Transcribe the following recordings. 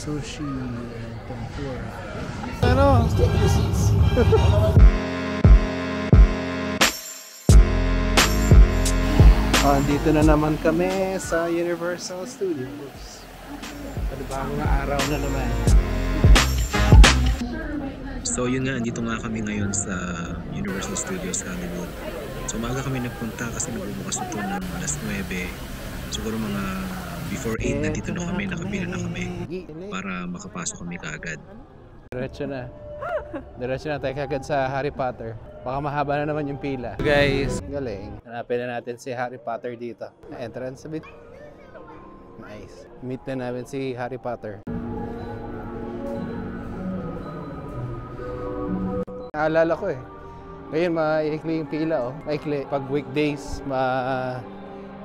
sushi and tempura. Ano? Take your seats. Dito na naman kami sa Universal Studios. Panibagong araw na naman. So yun nga, andito nga kami ngayon sa Universal Studios Hollywood. So maaga kami nagpunta kasi nagbubukas ito ng alas 9. Siguro mga before 8 nandito na kami, nakabila na kami para makapasok kami kaagad. Diretso na. Diretso na tayo kaagad sa Harry Potter. Baka mahaba na naman yung pila. Guys, galing. Hanapin na natin si Harry Potter dito. Entrance bit. Nice. Meet na namin si Harry Potter. Naalala ko eh. Ngayon maikli yung pila oh. Maikli. Pag weekdays,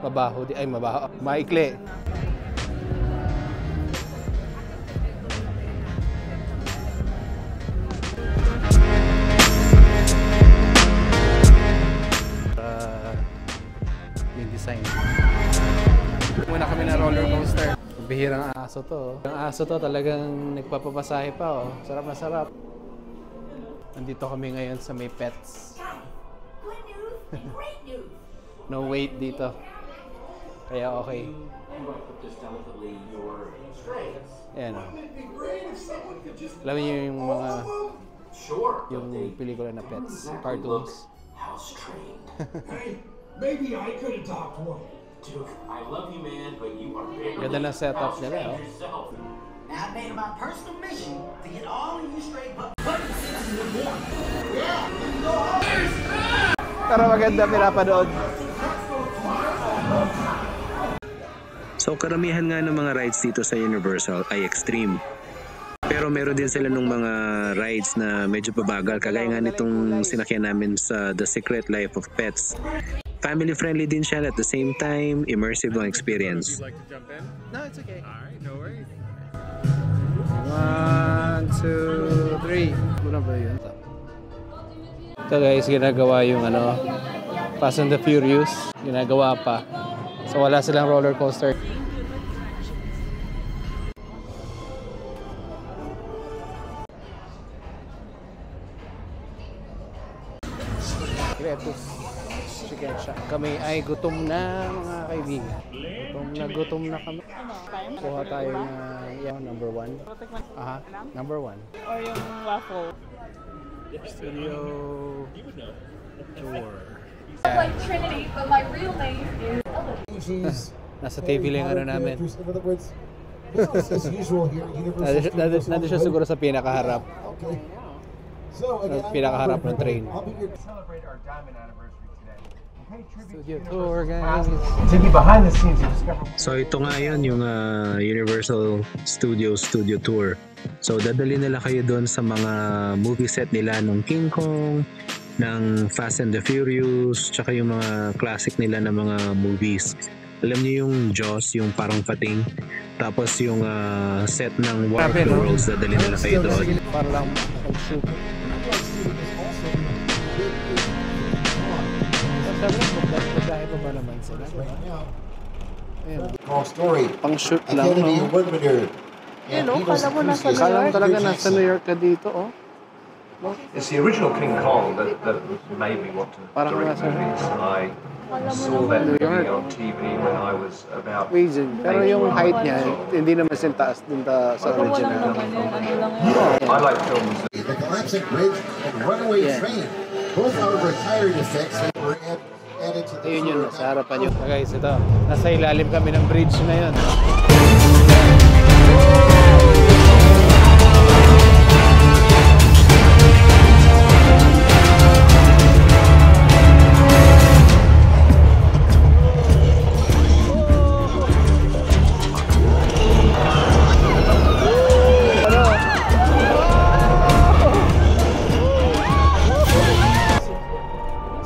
mabaho. Ay, mabaho. Maikli. Yung design. Muna kami na roller coaster. Bihirang aso to. Ang aso to talagang nagpapapasahe pa oh. Sarap na sarap. Nandito kami ngayon sa may pets. No wait dito. Kaya okay. Ayan o. Alam niyo yung mga yung pelikula na pets, cartoons. Maybe I could adopt one. Duke, I love you, man, but you are bigger Ganda na setup nila oh. yourself. Now I made it my personal mission to get all of you straight buttons in the morning. Yeah! Pero maganda pinapanood. So karamihan nga ng mga rides dito sa Universal ay extreme. Pero meron din sila ng mga rides na medyo pabagal. Kagaya nga nitong sinakyan namin sa The Secret Life of Pets. Family friendly din siya at the same time immersive ang experience. Would you like to jump in? No, it's okay. Alright, no worries. 1, 2, 3. Ano ba yun? Ito guys, ginagawa yung Fast and the Furious. Ginagawa pa. So wala silang roller coaster. Kretos Chicken Shack. Kami ay gutom na mga kaibigan. Gutom na kami. Kuha tayo na number 1. Aha, number 1. Or yung waffle. Studio tour. Like Trinity, but my real name is She's Nasa TV lang ano namin. in other words, business as usual here at Universal Studios. Nandito siya siguro sa pinakaharap. Okay. So again, Pinakaharap ng train. I'll be your Celebrate our diamond anniversary today. Pay tribute Studio to tour Universal's guys. past. To be behind the scenes, you discover. So ito nga yun, yung Universal Studio Tour. So dadali nila kayo doon sa mga movie set nila ng King Kong, ng Fast and the Furious, tsaka yung mga classic nila na mga movies. Alam niyo yung Jaws, yung parang pating. Tapos yung set ng War of the Worlds, dadali nila kayo doon. Para lang mag-shoot. Sabi ko, magdahil pa ba naman sila? Ayan. call story. Pang shoot lang, Academy no? Award winner. Kala mo nasa New Kala mo York. talaga nasa New York ka dito, oh. It's the original King Kong that made me want to Parang direct nasa- movies. I saw that New movie York. on TV when I was about. Amazing. Pero yung height niya, hindi naman sintaas dun sa Walang original. naman yun. Ano lang yun. I like films that The collapsing bridge and runaway Yeah. train. Both are retired effects that were added to the Ayun yun, film. sa harapan yun. Guys, ito. Nasa ilalim kami ng bridge na yun.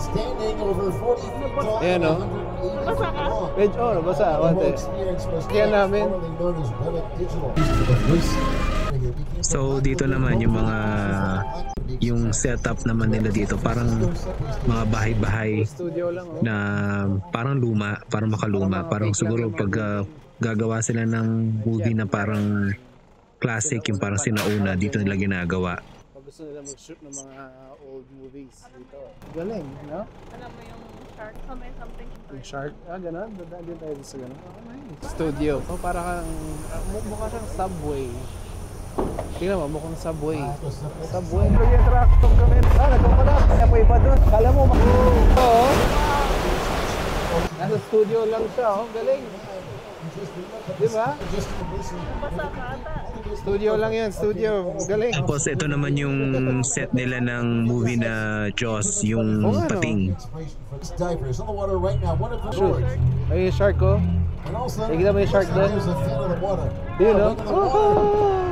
Standing over 40 feet tall Ayan, and oh. 180 feet long. Medyo, nabasa. The Wate. whole experience was Kaya namin. formerly known as Relic Digital. So dito naman yung setup naman nila dito, parang mga bahay-bahay Studio lang, oh. na parang luma, parang makaluma. Parang siguro pag gagawa sila ng movie na parang classic, yung parang sinauna, dito nila ginagawa. Pag gusto nila mag-shoot ng mga old movies dito. Galing, no? Alam mo yung shark something. Yung shark, gano'n? Dadaan din tayo sa gano'n. Oh, nice. Studio. Oh, para kang, mukha siyang subway. Tingnan mo, mukhang subway. Subway. Yung tractor kami. Nagpapanak. Apoy pa doon. Kala mo, oo. Nasa studio lang siya, oh. Galing. Di ba? Basa ka ata. Studio lang yan, studio. Galing. Tapos ito naman yung set nila ng movie na Jaws, yung pating. Divers on the water right now. One of the Shoot. Ay, yung shark ko. And also, Nakikita mo yung shark doon? there's a fin of the water. Yun, no? Look at the water.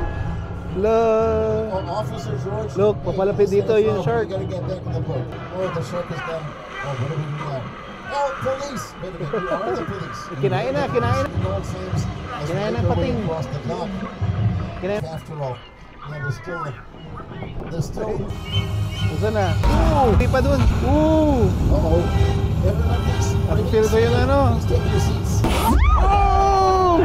Look! Officer George. Look, papalapit dito yung shark. We gotta get back in the boat. Oh, the shark is done. Oh, what do we do now? Oh, police! Wait a minute, we are the police. Kinain na, kinain na. No claims as we Kinain na make our way pating. across the dock. Kinain. After all, yeah, there's still. Saan na? Ooh! Hindi pa dun. Ooh! Uh-oh. Everyone, please. Napipil ko yung ano. Please take your seats. Oh!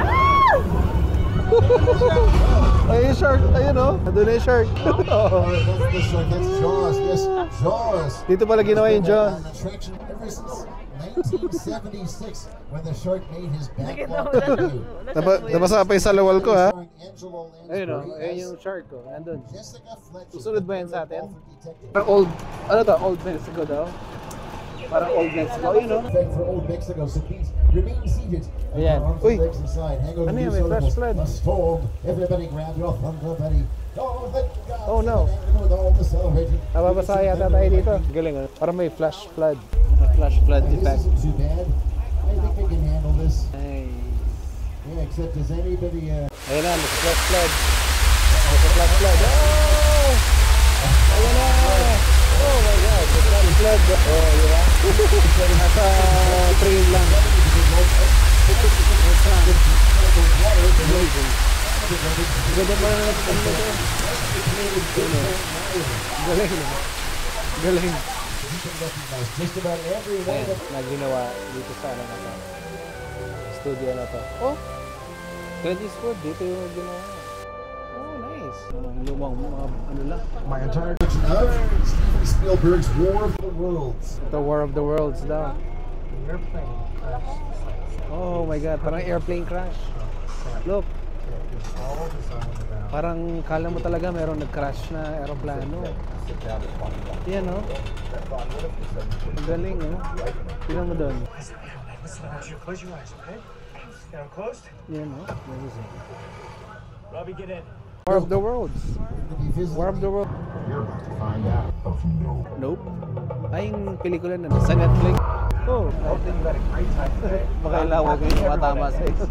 Ay, yung shark. Ayun, oh. Nandun na yung shark. Oh, that's the shark. That's Jaws. Yes, Jaws. Dito pala ginawa yung Jaws. An attraction ever since 1976 when the shark made his Nakita mo backwalk na. debut. Nabasa pa yung salawal ko, ha? Starring Angela Ayun, oh. Lansbury Ayun as yung shark ko. Nandun. Jessica Fletcher. Susunod ba yan sa atin? Detective. Parang old, ano to? Old Mexico daw. Parang old Mexico. Ayun, oh. Perfect for old Mexico, so please remain seated. Ayan. Arms Uy. and legs inside. Hang over Ano the yun? May flash circle. flood. A storm. Everybody grab your thunder buddy. Oh, thank God. Oh, no. With all the celebrating. Nababasa yata tayo dito. Galing, oh. Parang may flash flood. May flash flood This effect. isn't too bad. I think we can handle this. Ay. Yeah, except does anybody Ayun na, may flash flood. May flash flood. Oh! Ayun na! Oh my God, may flash flood. Oh, di ba? Nasa train lang. Ganda pa na natin dito. Galing, no? Galing. just about every one Ayan, of them. na ginawa dito sa ano na to. Studio na to. Oh! Clint Eastwood, dito yung ginawa. Oh, nice. Lumang mga ano lang. My entire collection of Steven Spielberg's War of the Worlds. The War of the Worlds daw. Oh my God, parang airplane crash. Look. Parang kala mo talaga meron nag-crash na aeroplano. Yan, no? Ang galing, no? Tingnan mo doon. Close your eyes, okay? Now closed. Yan, no? Robbie, get in. War of the Worlds. To be visited. War of the Worlds. You're about to find out of no. Nope. Ay, yung pelikula na sa Netflix. Oh, makailawa ko yung matama sa iyo.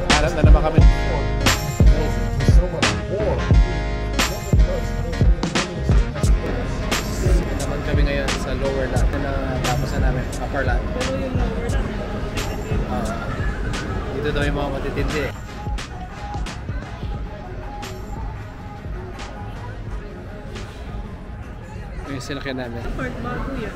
Harap na naman kami. So much more. Naman kami ngayon sa lower lot na tapos na namin, upper lot. Pero yung lower na. Dito daw yung mga matitindi. Yung sinakyan namin. Part bago yan.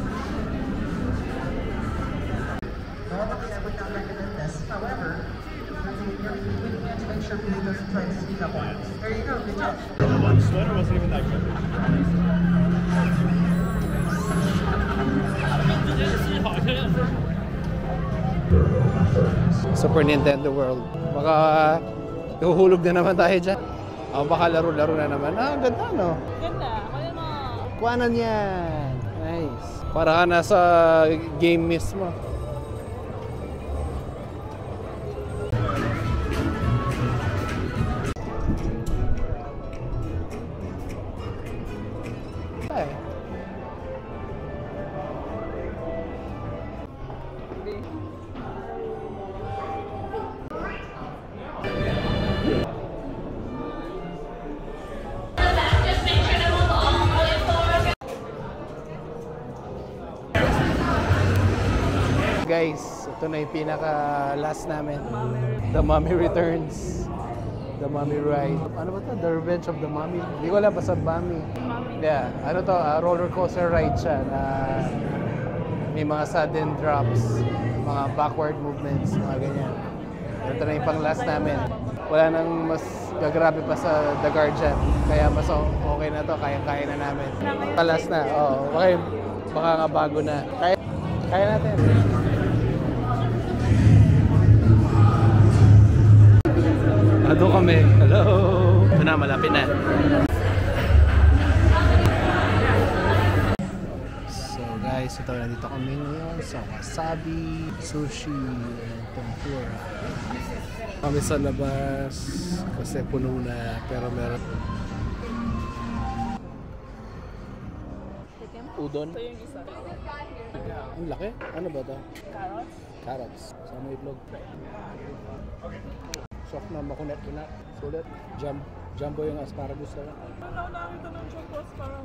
Normally, I would not recommend this. However, we need to make sure Blue doesn't try to sneak up on us. There you go. Good job. The sweater wasn't even that good. Super Nintendo World. Baka ihuhulog na naman tayo dyan. O baka laro-laro na naman. Ah, ganda, no? Ganda. Kaya mo. Kuhanan yan. Nice. Para ka nasa game mismo. Ay. Guys, ito na yung pinaka last namin. The Mummy Returns. The Mummy Ride. Ano ba to? The Revenge of the Mummy? Hindi ko alam, basta Mummy. Yeah, ano to? Roller coaster ride siya na may mga sudden drops, mga backward movements, mga ganyan. Ito na yung pang last namin. wala nang mas gagrabe pa sa The Guardian. Kaya mas okay na to, kaya na namin. Talas na, oo. Baka nga bago na. Kaya natin. Doon kami. Hello! Ito na, malapit na. So guys, ito nandito kami ngayon sa Wasabi, Sushi, and Tempura. Kami sa labas kasi puno na, pero meron udon. Ito yung isa. Ang laki. Ano ba ito? Carrots. Carrots. Sama itlog. Soft na makunat-kunat. Sulit. Jumbo yung asparagus na. Ano na ito ng chocos para